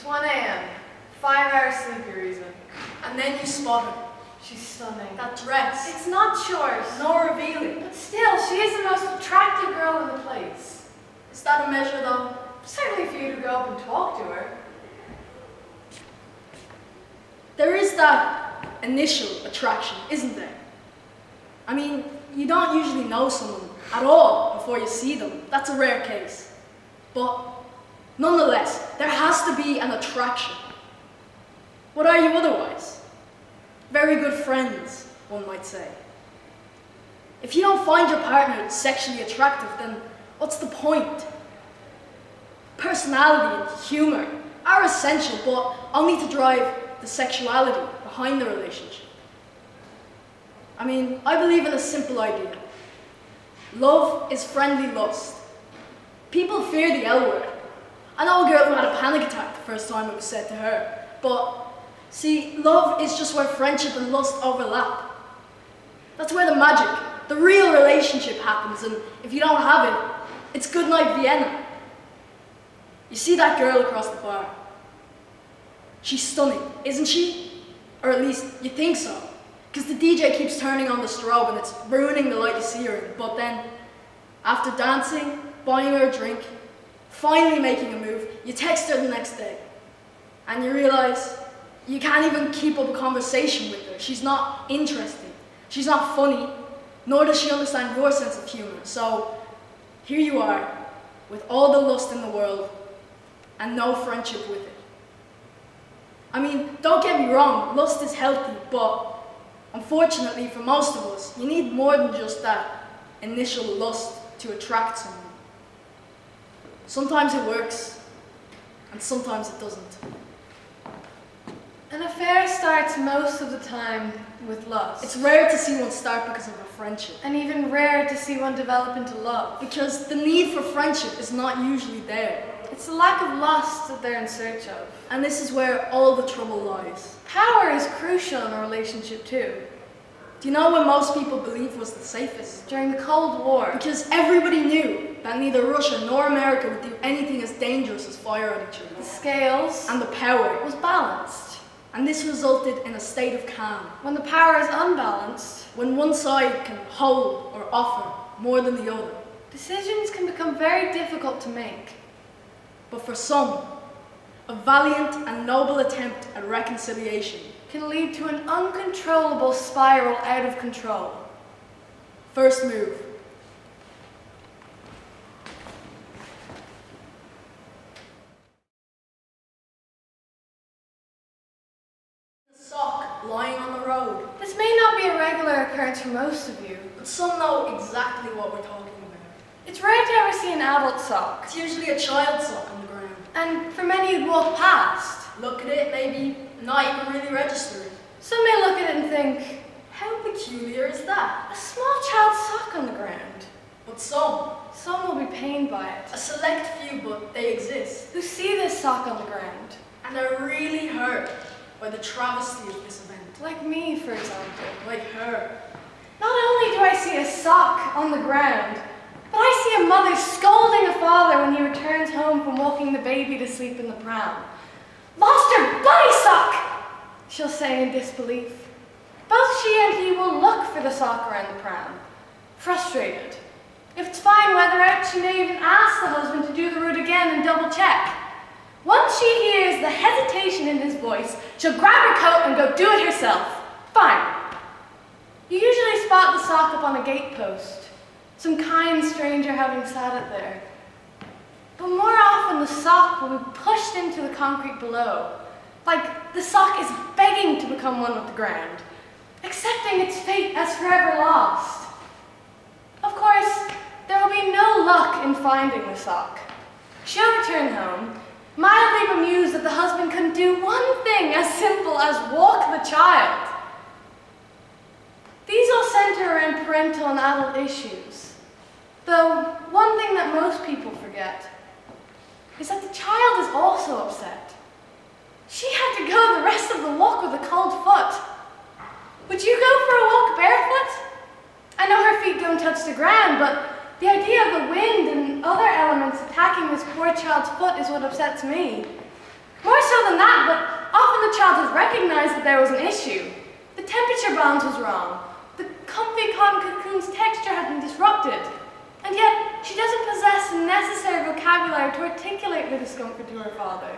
It's 1 a.m. 5 hours sleep, you're using. And then you spot her. She's stunning. That dress. It's not yours. Nor revealing. But still, she is the most attractive girl in the place. Is that a measure though? Certainly for you to go up and talk to her. There is that initial attraction, isn't there? I mean, you don't usually know someone at all before you see them. That's a rare case. But nonetheless, there has to be an attraction. What are you otherwise? Very good friends, one might say. If you don't find your partner sexually attractive, then what's the point? Personality and humor are essential, but only to drive the sexuality behind the relationship. I mean, I believe in a simple idea. Love is friendly lust. People fear the L word. I know a girl who had a panic attack the first time it was said to her, but see, love is just where friendship and lust overlap. That's where the magic, the real relationship happens, and if you don't have it, it's goodnight Vienna. You see that girl across the bar. She's stunning, isn't she? Or at least you think so. Because the DJ keeps turning on the strobe and it's ruining the light you see her in. But then, after dancing, buying her a drink, finally making a move, you text her the next day. And you realize you can't even keep up a conversation with her. She's not interesting. She's not funny. Nor does she understand your sense of humor. So, here you are, with all the lust in the world, and no friendship with it. I mean, don't get me wrong, lust is healthy, but unfortunately for most of us, you need more than just that initial lust to attract someone. Sometimes it works, and sometimes it doesn't. An affair starts most of the time with lust. It's rare to see one start because of a friendship. And even rare to see one develop into love. Because the need for friendship is not usually there. It's the lack of lust that they're in search of. And this is where all the trouble lies. Power is crucial in a relationship too. Do you know what most people believe was the safest? During the Cold War. Because everybody knew that neither Russia nor America would do anything as dangerous as fire on each other. The scales and the power was balanced. And this resulted in a state of calm. When the power is unbalanced, when one side can hold or offer more than the other, decisions can become very difficult to make. But for some, a valiant and noble attempt at reconciliation can lead to an uncontrollable spiral out of control. First move. A sock lying on the road. This may not be a regular occurrence for most of you, but some know exactly what we're talking about. It's rare to ever see an adult sock. It's usually a child sock on the ground. And for many you'd walk past. Look at it, maybe not even really register it. Some may look at it and think, how peculiar is that? A small child's sock on the ground. But some will be pained by it. A select few, but they exist. Who see this sock on the ground. And are really hurt by the travesty of this event. Like me, for example. Like her. Not only do I see a sock on the ground, but I see a mother scolding a father when he returns home from walking the baby to sleep in the pram. Lost her bloody sock, she'll say in disbelief. Both she and he will look for the sock around the pram, frustrated. If it's fine weather out, she may even ask the husband to do the route again and double check. Once she hears the hesitation in his voice, she'll grab her coat and go do it herself. Fine. You usually spot the sock up on a gate post. Some kind stranger having sat it there. But more often the sock will be pushed into the concrete below, like the sock is begging to become one with the ground, accepting its fate as forever lost. Of course, there will be no luck in finding the sock. She'll return home, mildly bemused that the husband couldn't do one thing as simple as walk the child. These all center around parental and adult issues. Though, one thing that most people forget is that the child is also upset. She had to go the rest of the walk with a cold foot. Would you go for a walk barefoot? I know her feet don't touch the ground, but the idea of the wind and other elements attacking this poor child's foot is what upsets me. More so than that, but often the child has recognized that there was an issue. The temperature balance was wrong. The comfy cotton cocoon's texture had been disrupted. And yet, she doesn't possess the necessary vocabulary to articulate her discomfort to her father,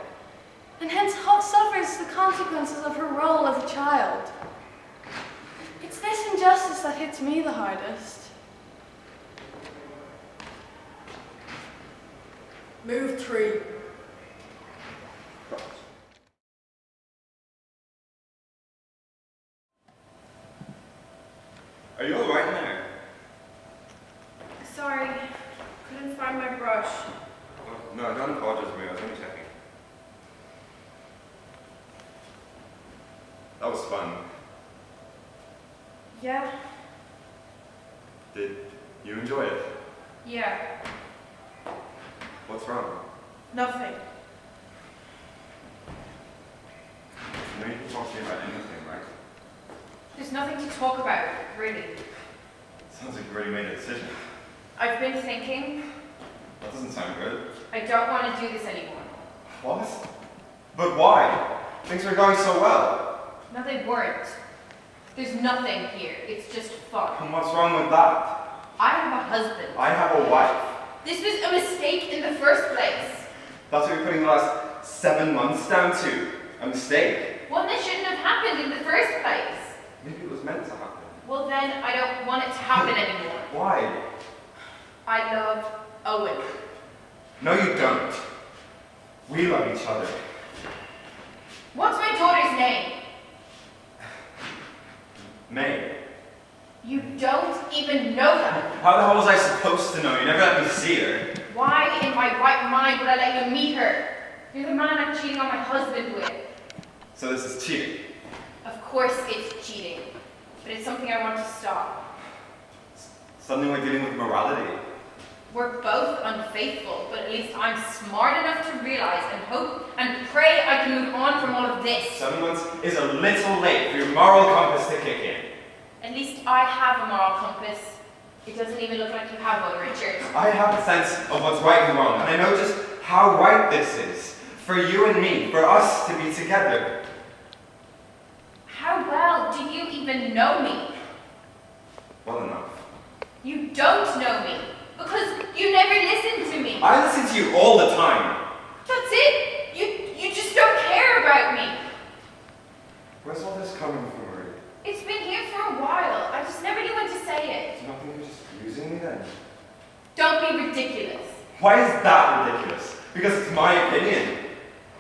and hence suffers the consequences of her role as a child. It's this injustice that hits me the hardest. Move 3. Are you alright now? Sorry, couldn't find my brush. Oh, no, don't apologize to me, I was only checking. That was fun. Yeah? Did you enjoy it? Yeah. What's wrong? Nothing. No, you can talk to me about anything, right? There's nothing to talk about, really. Sounds like you already made a decision. I've been thinking, That doesn't sound good. I don't want to do this anymore. What? But why? Things were going so well. No, they weren't. There's nothing here. It's just fun. And what's wrong with that? I have a husband. I have a wife. This was a mistake in the first place. That's what you're putting the last 7 months down to. A mistake. One that shouldn't have happened in the first place. Maybe it was meant to happen. Well, then I don't want it to happen anymore. Why? I love Owen. No, you don't. We love each other. What's my daughter's name? May. You don't even know that. How the hell was I supposed to know? You never let me see her. Why in my right mind would I let you meet her? You're the man I'm cheating on my husband with. So this is cheating. Of course it's cheating, but it's something I want to stop. Suddenly we're dealing with morality. We're both unfaithful, but at least I'm smart enough to realize and hope and pray I can move on from all of this. 7 months is a little late for your moral compass to kick in. At least I have a moral compass. It doesn't even look like you have one, Richard. I have a sense of what's right and wrong, and I know just how right this is. For you and me, for us to be together. How well do you even know me? Well enough. You don't know me, because you never listen to me. I listen to you all the time. That's it. You just don't care about me. Where's all this coming from, Marie? It's been here for a while. I just never knew when to say it. Do you not think you're just using me then? Don't be ridiculous. Why is that ridiculous? Because it's my opinion.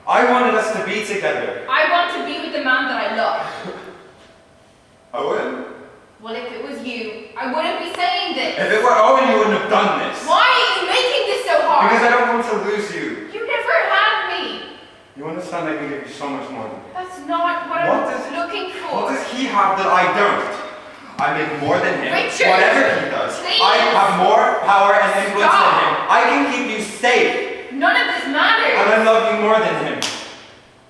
I wanted us to be together. I want to be with the man that I love. Owen? Well, if it was you, I wouldn't be saying this. If it were Owen, you wouldn't have done this. Why are you making this so hard? Because I don't want to lose you. You never had me. You understand I can give you so much more than that. That's not what I was looking for. What does he have that I don't? I make more than him. Richard, whatever he does. please. I have more power and influence Stop. than him. I can keep you safe. None of this matters. And I love you more than him.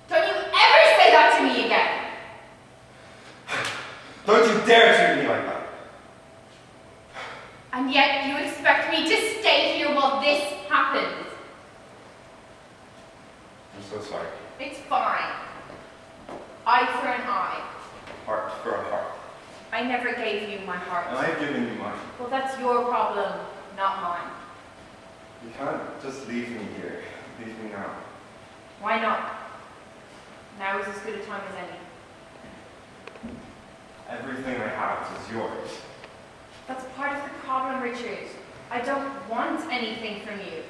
Don't you ever say that to me again. Don't you dare treat me like that. And yet you expect me to stay here while this happens. I'm so sorry. It's fine. Eye for an eye. Heart for a heart. I never gave you my heart. And I've given you mine. Well, that's your problem, not mine. You can't just leave me here. Leave me now. Why not? Now is as good a time as any. Everything I have is yours. That's part of the problem, Richard. I don't want anything from you.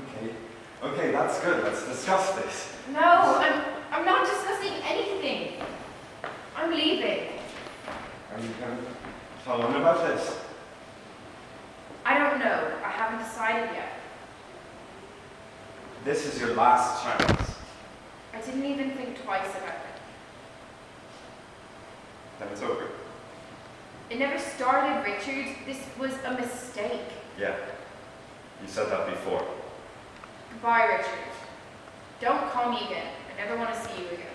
Okay. Okay, that's good. Let's discuss this. No, I'm not discussing anything. I'm leaving. Are you going to tell him about this? I don't know. I haven't decided yet. This is your last chance. I didn't even think twice about it. Then it's over. It never started, Richard. This was a mistake. Yeah. You said that before. Goodbye, Richard. Don't call me again. I never want to see you again.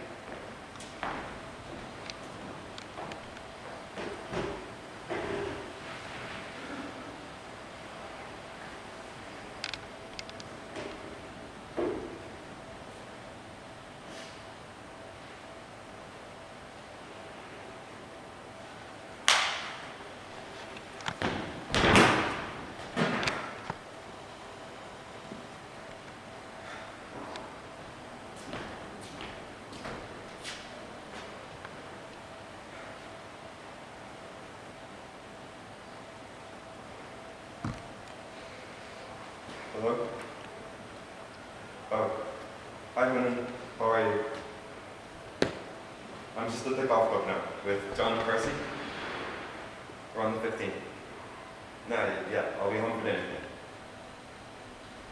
Hello? Oh. Hi, honey. How are you? I'm just at the golf club now with John and Percy. We're on the 15th. No, yeah, I'll be home for dinner.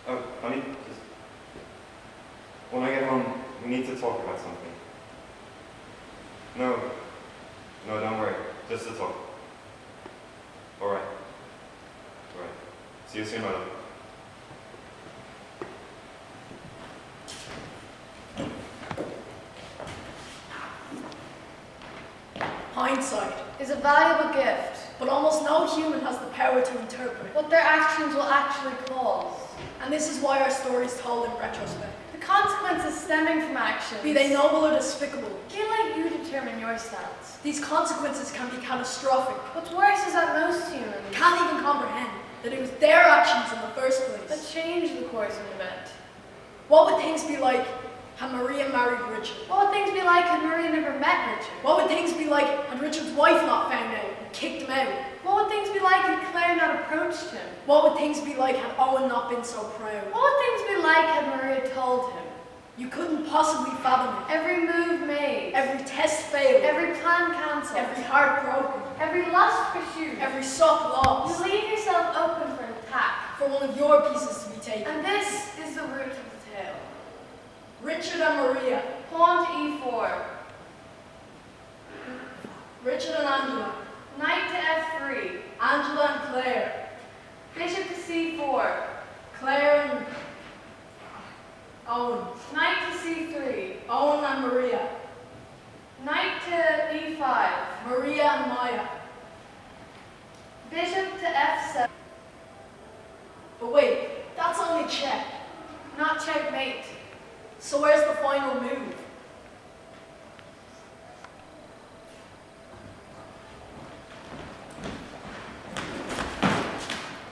Oh, honey, just... When I get home, we need to talk about something. No, don't worry. Just to talk. Alright. Alright. See you soon, my love. Hindsight, Is a valuable gift. but almost no human has the power to interpret. What their actions will actually cause. And this is why our story is told in retrospect. The consequences stemming from actions. Be they noble or despicable, Feel like you determine your stance. these consequences can be catastrophic. What's worse is that most humans Can't even comprehend that it was their actions in the first that place. change the course of an event. What would things be like had Maria married Richard? What would things be like had Maria never met Richard? What would things be like had Richard's wife not found out and kicked him out? What would things be like had Claire not approached him? What would things be like had Owen not been so proud? What would things be like had Maria told him? You couldn't possibly fathom it. Every move made, Every test failed. every plan cancelled, Every heart broken. every lust pursued. Every sock lost. You leave yourself open for an attack. For one of your pieces to be taken. And this is the root of the tale. Richard and Maria. Pawn to e4. Richard and Angela. Knight to f3. Angela and Claire. Bishop to c4. Claire and Owen. Knight to c3. Owen and Maria. Knight to e5. Maria and Maya. Bishop to f7. But wait, that's only check. Not checkmate. So where's the final move?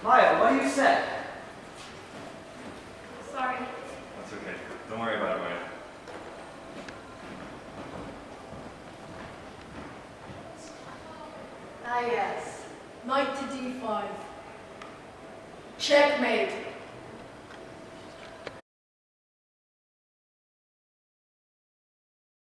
Maya, what do you say? Sorry. That's okay. Don't worry about it, Maya. Ah, yes. Knight to d5. Checkmate.